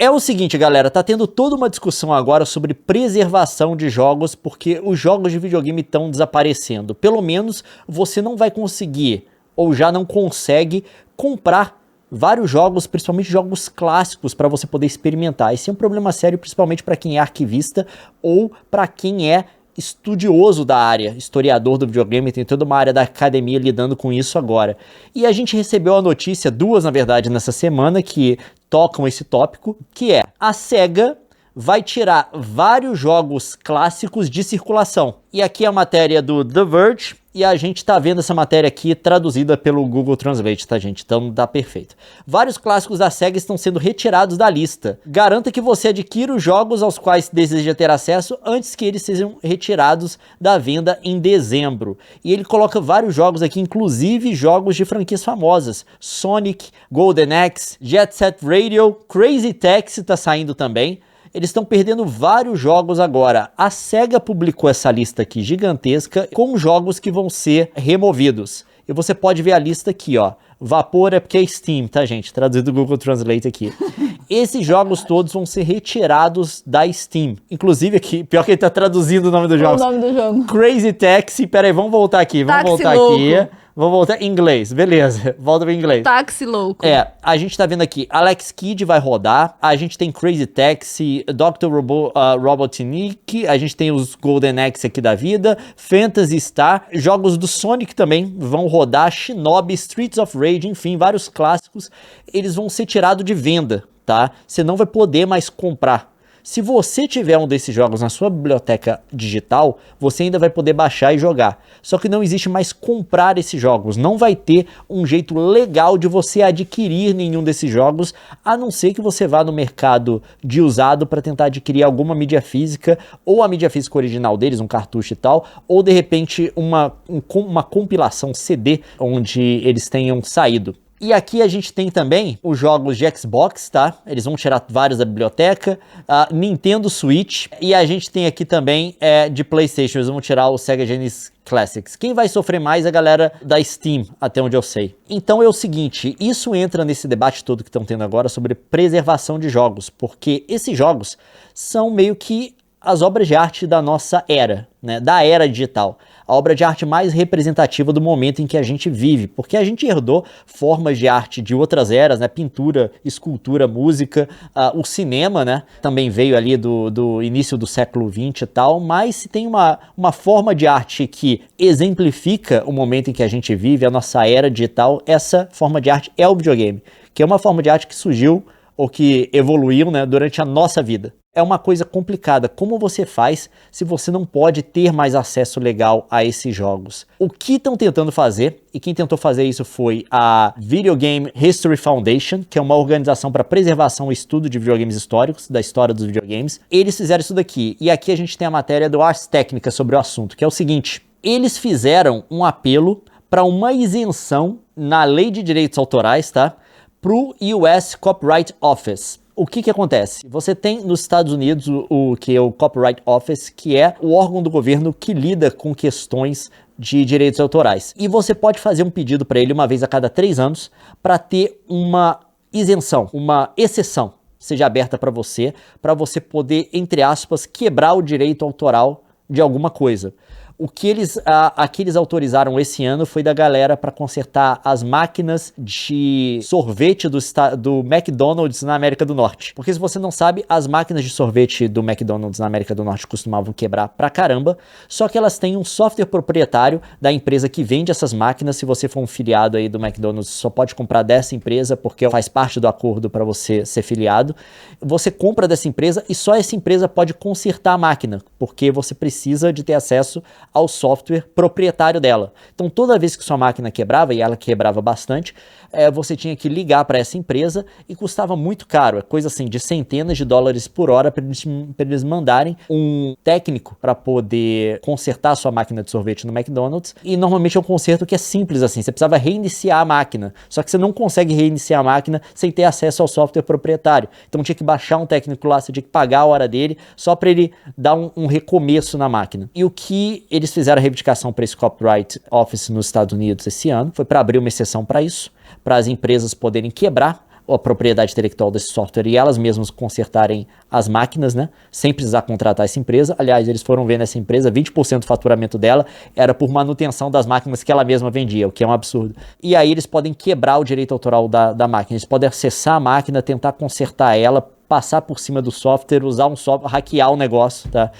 É o seguinte, galera, tá tendo toda uma discussão agora sobre preservação de jogos, porque os jogos de videogame estão desaparecendo. Pelo menos você não vai conseguir, ou já não consegue, comprar vários jogos, principalmente jogos clássicos, para você poder experimentar. Esse é um problema sério, principalmente para quem é arquivista ou para quem é estudioso da área, historiador do videogame, tem toda uma área da academia lidando com isso agora. E a gente recebeu a notícia, duas na verdade nessa semana, que tocam esse tópico, que é a SEGA vai tirar vários jogos clássicos de circulação. E aqui é a matéria do The Verge, e a gente tá vendo essa matéria aqui traduzida pelo Google Translate, tá, gente? Então dá perfeito. Vários clássicos da SEGA estão sendo retirados da lista. Garanta que você adquira os jogos aos quais deseja ter acesso antes que eles sejam retirados da venda em dezembro. E ele coloca vários jogos aqui, inclusive jogos de franquias famosas. Sonic, Golden Axe, Jet Set Radio, Crazy Taxi tá saindo também. Eles estão perdendo vários jogos agora. A SEGA publicou essa lista aqui gigantesca com jogos que vão ser removidos. E você pode ver a lista aqui, ó. Vapor é porque é Steam, tá, gente? Traduzido do Google Translate aqui. Esses jogos todos vão ser retirados da Steam. Inclusive aqui, pior que ele tá traduzindo o nome do jogo. O nome do jogo. Crazy Taxi. Pera aí, vamos voltar aqui. Vamos voltar em inglês, beleza. Volta para inglês. Táxi louco. A gente tá vendo aqui, Alex Kidd vai rodar, a gente tem Crazy Taxi, Dr. Robotnik, a gente tem os Golden Axe aqui da vida, Phantasy Star, jogos do Sonic também vão rodar, Shinobi, Streets of Rage, enfim, vários clássicos, eles vão ser tirados de venda, tá? Você não vai poder mais comprar. Se você tiver um desses jogos na sua biblioteca digital, você ainda vai poder baixar e jogar. Só que não existe mais comprar esses jogos. Não vai ter um jeito legal de você adquirir nenhum desses jogos, a não ser que você vá no mercado de usado para tentar adquirir alguma mídia física, ou a mídia física original deles, um cartucho e tal, ou de repente uma compilação CD onde eles tenham saído. E aqui a gente tem também os jogos de Xbox, tá? Eles vão tirar vários da biblioteca, Nintendo Switch, e a gente tem aqui também de PlayStation, eles vão tirar o Sega Genesis Classics. Quem vai sofrer mais é a galera da Steam, até onde eu sei. Então é o seguinte, isso entra nesse debate todo que estão tendo agora sobre preservação de jogos, porque esses jogos são meio que as obras de arte da nossa era, né, da era digital. A obra de arte mais representativa do momento em que a gente vive, porque a gente herdou formas de arte de outras eras, né, pintura, escultura, música, o cinema, né, também veio ali do início do século XX e tal, mas se tem uma forma de arte que exemplifica o momento em que a gente vive, a nossa era digital, essa forma de arte é o videogame, que é uma forma de arte que surgiu ou que evoluiu, né, durante a nossa vida. É uma coisa complicada. Como você faz se você não pode ter mais acesso legal a esses jogos? O que estão tentando fazer, e quem tentou fazer isso foi a Video Game History Foundation, que é uma organização para preservação e estudo de videogames históricos, da história dos videogames. Eles fizeram isso daqui, e aqui a gente tem a matéria do Ars Technica sobre o assunto, que é o seguinte: eles fizeram um apelo para uma isenção na lei de direitos autorais, tá? Para o US Copyright Office. O que acontece? Você tem nos Estados Unidos o que é o Copyright Office, que é o órgão do governo que lida com questões de direitos autorais. E você pode fazer um pedido para ele uma vez a cada 3 anos para ter uma isenção, uma exceção, seja aberta para você poder, entre aspas, quebrar o direito autoral de alguma coisa. O que eles autorizaram esse ano foi da galera para consertar as máquinas de sorvete do McDonald's na América do Norte. Porque se você não sabe, as máquinas de sorvete do McDonald's na América do Norte costumavam quebrar pra caramba, só que elas têm um software proprietário da empresa que vende essas máquinas. Se você for um filiado aí do McDonald's, só pode comprar dessa empresa, porque faz parte do acordo para você ser filiado. Você compra dessa empresa e só essa empresa pode consertar a máquina, porque você precisa de ter acesso ao software proprietário dela. Então toda vez que sua máquina quebrava, e ela quebrava bastante, você tinha que ligar para essa empresa e custava muito caro, coisa assim de centenas de dólares por hora para eles mandarem um técnico para poder consertar a sua máquina de sorvete no McDonald's. E normalmente é um conserto que é simples assim, você precisava reiniciar a máquina, só que você não consegue reiniciar a máquina sem ter acesso ao software proprietário. Então tinha que baixar um técnico lá, você tinha que pagar a hora dele só para ele dar um recomeço na máquina. E o que eles fizeram a reivindicação para esse Copyright Office nos Estados Unidos esse ano foi para abrir uma exceção para isso, para as empresas poderem quebrar a propriedade intelectual desse software e elas mesmas consertarem as máquinas, né? Sem precisar contratar essa empresa. Aliás, eles foram ver nessa empresa, 20% do faturamento dela era por manutenção das máquinas que ela mesma vendia, o que é um absurdo. E aí eles podem quebrar o direito autoral da máquina, eles podem acessar a máquina, tentar consertar ela, passar por cima do software, usar um software, hackear o negócio, tá?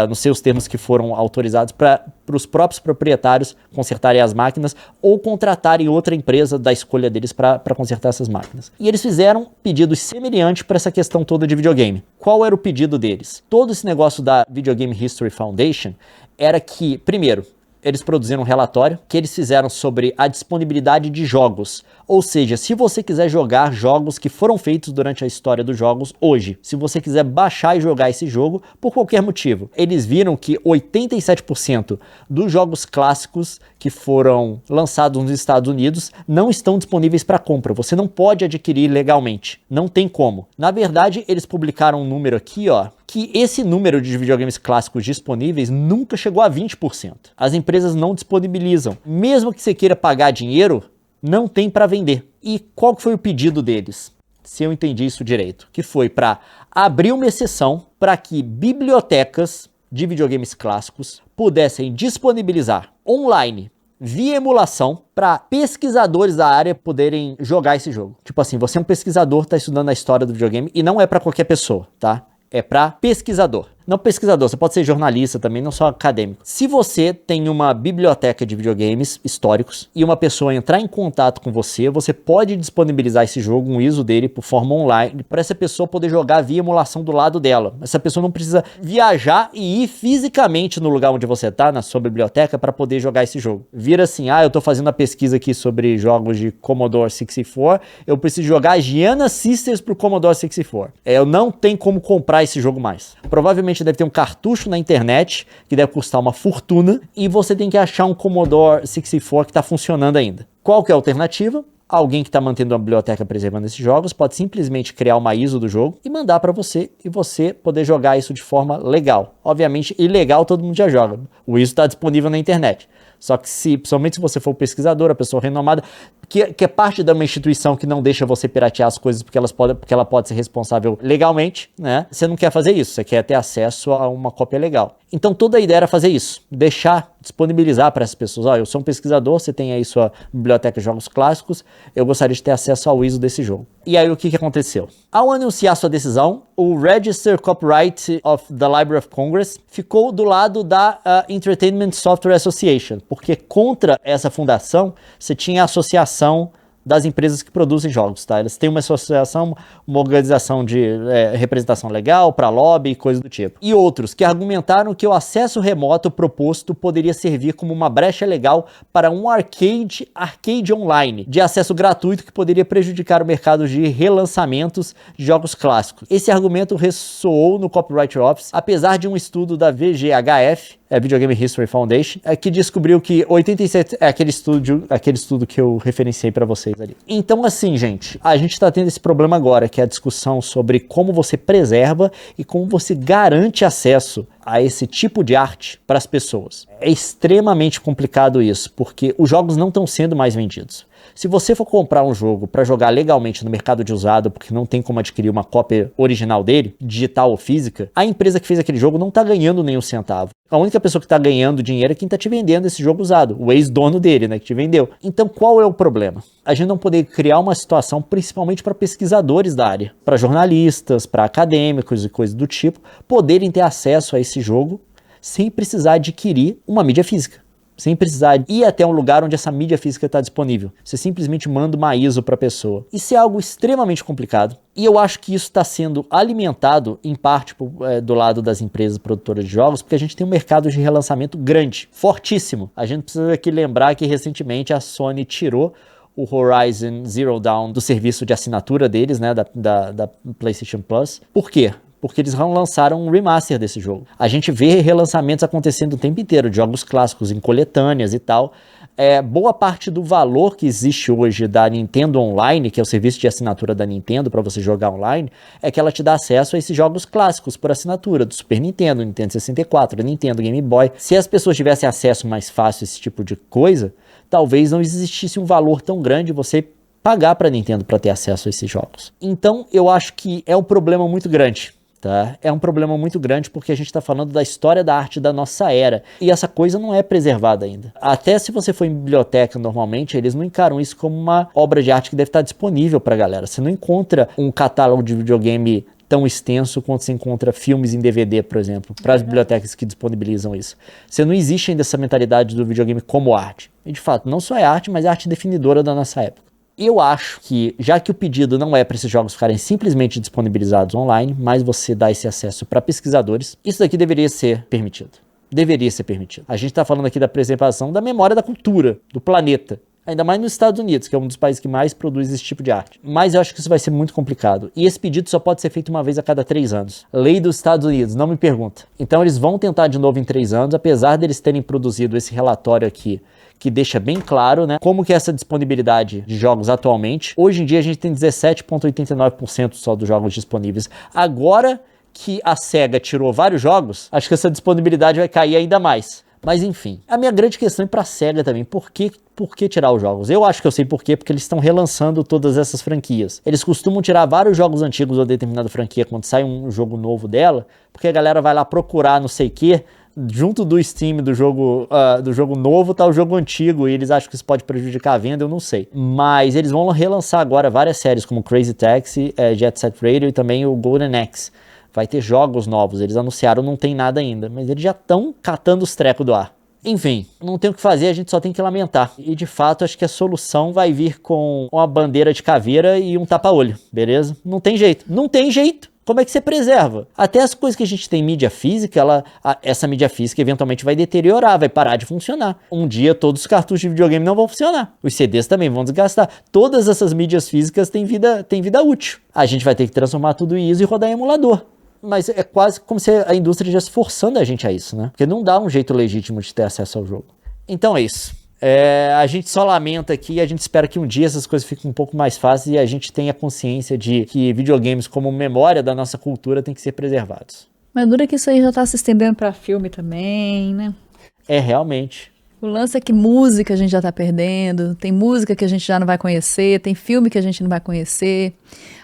Nos seus termos que foram autorizados para os próprios proprietários consertarem as máquinas ou contratarem outra empresa da escolha deles para consertar essas máquinas. E eles fizeram pedidos semelhantes para essa questão toda de videogame. Qual era o pedido deles? Todo esse negócio da Video Game History Foundation era que, primeiro, eles produziram um relatório que eles fizeram sobre a disponibilidade de jogos. Ou seja, se você quiser jogar jogos que foram feitos durante a história dos jogos hoje, se você quiser baixar e jogar esse jogo por qualquer motivo, eles viram que 87% dos jogos clássicos que foram lançados nos Estados Unidos não estão disponíveis para compra. Você não pode adquirir legalmente. Não tem como. Na verdade, eles publicaram um número aqui, ó, que esse número de videogames clássicos disponíveis nunca chegou a 20%. As empresas não disponibilizam. Mesmo que você queira pagar dinheiro, não tem para vender. E qual que foi o pedido deles? Se eu entendi isso direito. Que foi para abrir uma exceção para que bibliotecas de videogames clássicos pudessem disponibilizar online, via emulação, para pesquisadores da área poderem jogar esse jogo. Tipo assim, você é um pesquisador, está estudando a história do videogame e não é para qualquer pessoa, tá? É para pesquisador. Não pesquisador, você pode ser jornalista também, não só acadêmico. Se você tem uma biblioteca de videogames históricos e uma pessoa entrar em contato com você, você pode disponibilizar esse jogo, um ISO dele, por forma online, para essa pessoa poder jogar via emulação do lado dela. Essa pessoa não precisa viajar e ir fisicamente no lugar onde você está, na sua biblioteca, para poder jogar esse jogo. Vira assim, eu estou fazendo a pesquisa aqui sobre jogos de Commodore 64, eu preciso jogar Giana Sisters pro Commodore 64. Eu não tenho como comprar esse jogo mais. Provavelmente deve ter um cartucho na internet que deve custar uma fortuna e você tem que achar um Commodore 64 que está funcionando ainda. Qual que é a alternativa? Alguém que está mantendo uma biblioteca preservando esses jogos pode simplesmente criar uma ISO do jogo e mandar para você e você poder jogar isso de forma legal. Obviamente, ilegal todo mundo já joga. O ISO está disponível na internet. Só que principalmente se você for pesquisador, a pessoa renomada, que é parte de uma instituição que não deixa você piratear as coisas porque ela pode ser responsável legalmente, né? Você não quer fazer isso, você quer ter acesso a uma cópia legal. Então toda a ideia era fazer isso, disponibilizar para essas pessoas, eu sou um pesquisador, você tem aí sua biblioteca de jogos clássicos, eu gostaria de ter acesso ao ISO desse jogo. E aí o que aconteceu? Ao anunciar sua decisão, o Register Copyright of the Library of Congress ficou do lado da Entertainment Software Association, porque contra essa fundação você tinha a associação das empresas que produzem jogos, tá? Eles têm uma associação, uma organização de representação legal para lobby e coisa do tipo. E outros que argumentaram que o acesso remoto proposto poderia servir como uma brecha legal para um arcade online de acesso gratuito que poderia prejudicar o mercado de relançamentos de jogos clássicos. Esse argumento ressoou no Copyright Office, apesar de um estudo da VGHF, Video Game History Foundation, que descobriu que 87 é aquele estudo que eu referenciei para vocês ali. Então, assim, gente, a gente tá tendo esse problema agora, que é a discussão sobre como você preserva e como você garante acesso a esse tipo de arte para as pessoas. É extremamente complicado isso, porque os jogos não estão sendo mais vendidos. Se você for comprar um jogo para jogar legalmente no mercado de usado, porque não tem como adquirir uma cópia original dele, digital ou física, a empresa que fez aquele jogo não está ganhando nenhum centavo. A única pessoa que está ganhando dinheiro é quem está te vendendo esse jogo usado, o ex-dono dele, né, que te vendeu. Então qual é o problema? A gente não poder criar uma situação principalmente para pesquisadores da área, para jornalistas, para acadêmicos e coisas do tipo, poderem ter acesso a esse jogo sem precisar adquirir uma mídia física. Sem precisar ir até um lugar onde essa mídia física está disponível. Você simplesmente manda uma ISO para a pessoa. Isso é algo extremamente complicado. E eu acho que isso está sendo alimentado, em parte, do lado das empresas produtoras de jogos, porque a gente tem um mercado de relançamento grande, fortíssimo. A gente precisa aqui lembrar que recentemente a Sony tirou o Horizon Zero Dawn do serviço de assinatura deles, né, da PlayStation Plus. Por quê? Porque eles lançaram um remaster desse jogo. A gente vê relançamentos acontecendo o tempo inteiro, de jogos clássicos em coletâneas e tal. Boa parte do valor que existe hoje da Nintendo Online, que é o serviço de assinatura da Nintendo para você jogar online, é que ela te dá acesso a esses jogos clássicos por assinatura, do Super Nintendo, Nintendo 64, Nintendo Game Boy. Se as pessoas tivessem acesso mais fácil a esse tipo de coisa, talvez não existisse um valor tão grande você pagar pra Nintendo pra ter acesso a esses jogos. Então, eu acho que é um problema muito grande. Tá? É um problema muito grande porque a gente está falando da história da arte da nossa era e essa coisa não é preservada ainda. Até se você for em biblioteca normalmente, eles não encaram isso como uma obra de arte que deve estar disponível para a galera. Você não encontra um catálogo de videogame tão extenso quanto você encontra filmes em DVD, por exemplo, para as bibliotecas que disponibilizam isso. Você não existe ainda essa mentalidade do videogame como arte. E de fato, não só é arte, mas é arte definidora da nossa época. Eu acho que, já que o pedido não é para esses jogos ficarem simplesmente disponibilizados online, mas você dá esse acesso para pesquisadores, isso daqui deveria ser permitido. Deveria ser permitido. A gente está falando aqui da preservação da memória da cultura, do planeta. Ainda mais nos Estados Unidos, que é um dos países que mais produz esse tipo de arte. Mas eu acho que isso vai ser muito complicado. E esse pedido só pode ser feito uma vez a cada 3 anos. Lei dos Estados Unidos, não me pergunta. Então eles vão tentar de novo em 3 anos, apesar deles terem produzido esse relatório aqui, que deixa bem claro, né, como que é essa disponibilidade de jogos atualmente. Hoje em dia a gente tem 17,89% só dos jogos disponíveis. Agora que a SEGA tirou vários jogos, acho que essa disponibilidade vai cair ainda mais. Mas enfim, a minha grande questão é para a SEGA também, por que tirar os jogos? Eu acho que eu sei por quê, porque eles estão relançando todas essas franquias. Eles costumam tirar vários jogos antigos ou determinada franquia quando sai um jogo novo dela, porque a galera vai lá procurar não sei o quê, junto do Steam do jogo novo tá o jogo antigo e eles acham que isso pode prejudicar a venda, eu não sei. Mas eles vão relançar agora várias séries como Crazy Taxi, Jet Set Radio e também o Golden Axe. Vai ter jogos novos, eles anunciaram, não tem nada ainda, mas eles já estão catando os trecos do ar. Enfim, não tem o que fazer, a gente só tem que lamentar. E de fato, acho que a solução vai vir com uma bandeira de caveira e um tapa-olho, beleza? Não tem jeito. Não tem jeito. Como é que você preserva? Até as coisas que a gente tem em mídia física, essa mídia física eventualmente vai deteriorar, vai parar de funcionar. Um dia todos os cartuchos de videogame não vão funcionar. Os CDs também vão desgastar. Todas essas mídias físicas têm vida útil. A gente vai ter que transformar tudo em ISO e rodar em emulador. Mas é quase como se a indústria estivesse forçando a gente a isso, né? Porque não dá um jeito legítimo de ter acesso ao jogo. Então é isso. A gente só lamenta aqui e a gente espera que um dia essas coisas fiquem um pouco mais fáceis e a gente tenha consciência de que videogames como memória da nossa cultura tem que ser preservados. Mas dura que isso aí já tá se estendendo pra filme também, né? Realmente. O lance é que música a gente já tá perdendo, tem música que a gente já não vai conhecer, tem filme que a gente não vai conhecer.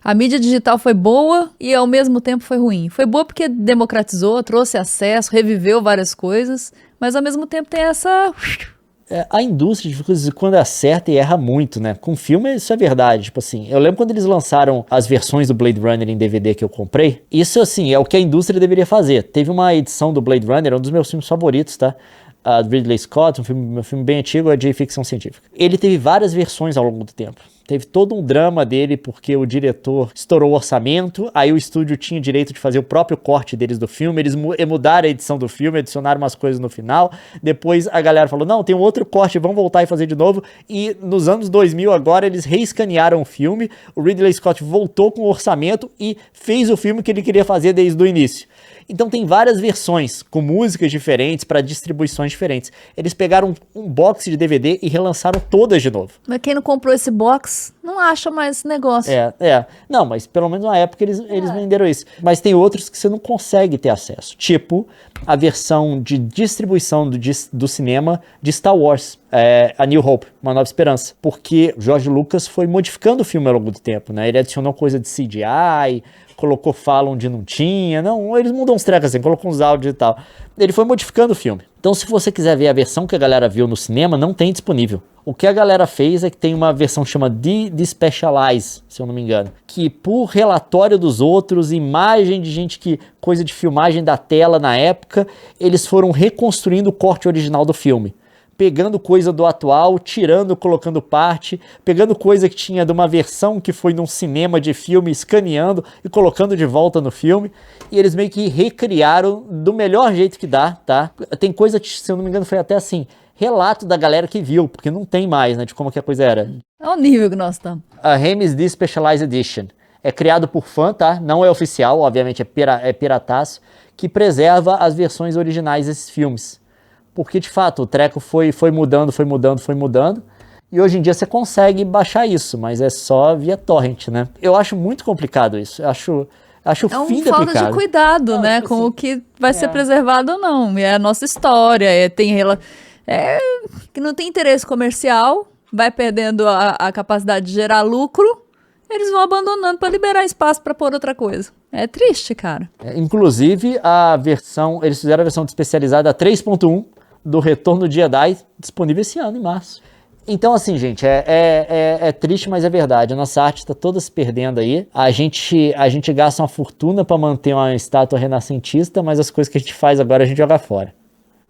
A mídia digital foi boa e ao mesmo tempo foi ruim. Foi boa porque democratizou, trouxe acesso, reviveu várias coisas, mas ao mesmo tempo tem essa... A indústria de coisas quando acerta e erra muito, né? Com filme isso é verdade, tipo assim, eu lembro quando eles lançaram as versões do Blade Runner em DVD que eu comprei, isso assim, é o que a indústria deveria fazer. Teve uma edição do Blade Runner, um dos meus filmes favoritos, tá? Do Ridley Scott, um filme bem antigo, é de ficção científica. Ele teve várias versões ao longo do tempo. Teve todo um drama dele porque o diretor estourou o orçamento, aí o estúdio tinha direito de fazer o próprio corte deles do filme, eles mudaram a edição do filme, adicionaram umas coisas no final, depois a galera falou, não, tem um outro corte, vamos voltar e fazer de novo, e nos anos 2000 agora eles reescanearam o filme, o Ridley Scott voltou com o orçamento e fez o filme que ele queria fazer desde o início. Então tem várias versões com músicas diferentes para distribuições diferentes. Eles pegaram um box de DVD e relançaram todas de novo. Mas quem não comprou esse box não acha mais esse negócio. Não, mas pelo menos na época eles venderam isso. Mas tem outros que você não consegue ter acesso. Tipo a versão de distribuição do cinema de Star Wars. A New Hope, Uma Nova Esperança. Porque George Lucas foi modificando o filme ao longo do tempo, né? Ele adicionou coisa de CGI, colocou fala onde não tinha. Não, eles mudam uns trecos assim, colocou uns áudios e tal. Ele foi modificando o filme. Então, se você quiser ver a versão que a galera viu no cinema, não tem disponível. O que a galera fez é que tem uma versão que chama de Specialize, se eu não me engano, que por relatório dos outros, imagem de gente coisa de filmagem da tela na época, eles foram reconstruindo o corte original do filme. Pegando coisa do atual, tirando, colocando parte, pegando coisa que tinha de uma versão que foi num cinema de filme, escaneando e colocando de volta no filme. E eles meio que recriaram do melhor jeito que dá, tá? Tem coisa que, se eu não me engano, foi até assim, relato da galera que viu, porque não tem mais, né, de como que a coisa era. É o nível que nós estamos. A Remis D Specialized Edition. É criado por fã, tá? Não é oficial, obviamente é pirataço, que preserva as versões originais desses filmes. Porque, de fato, o treco foi mudando. E hoje em dia você consegue baixar isso, mas é só via torrent, né? Eu acho muito complicado isso. Acho o fim da falta de cuidado, né? Com o que vai ser preservado ou não. É a nossa história. Que não tem interesse comercial. vai perdendo a capacidade de gerar lucro, eles vão abandonando para liberar espaço para pôr outra coisa. É triste, cara. Inclusive, eles fizeram a versão especializada 3.1 do Retorno de Jedi, disponível esse ano, em março. Então, assim, gente, é triste, mas é verdade. A nossa arte está toda se perdendo aí. A gente gasta uma fortuna para manter uma estátua renascentista, mas as coisas que a gente faz agora a gente joga fora.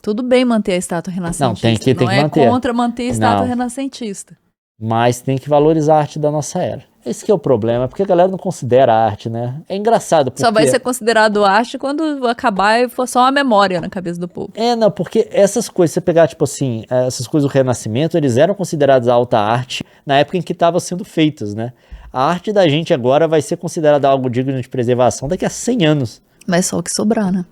Tudo bem manter a estátua renascentista. Não, tem que manter. Não é contra manter a estátua renascentista. Mas tem que valorizar a arte da nossa era. Esse que é o problema, porque a galera não considera a arte, né? É engraçado, porque... Só vai ser considerado arte quando acabar e for só uma memória na cabeça do povo. Não, porque essas coisas, você pegar, tipo assim, essas coisas do Renascimento, eles eram considerados alta arte na época em que estavam sendo feitas, né? A arte da gente agora vai ser considerada algo digno de preservação daqui a 100 anos. Mas só o que sobrar, né?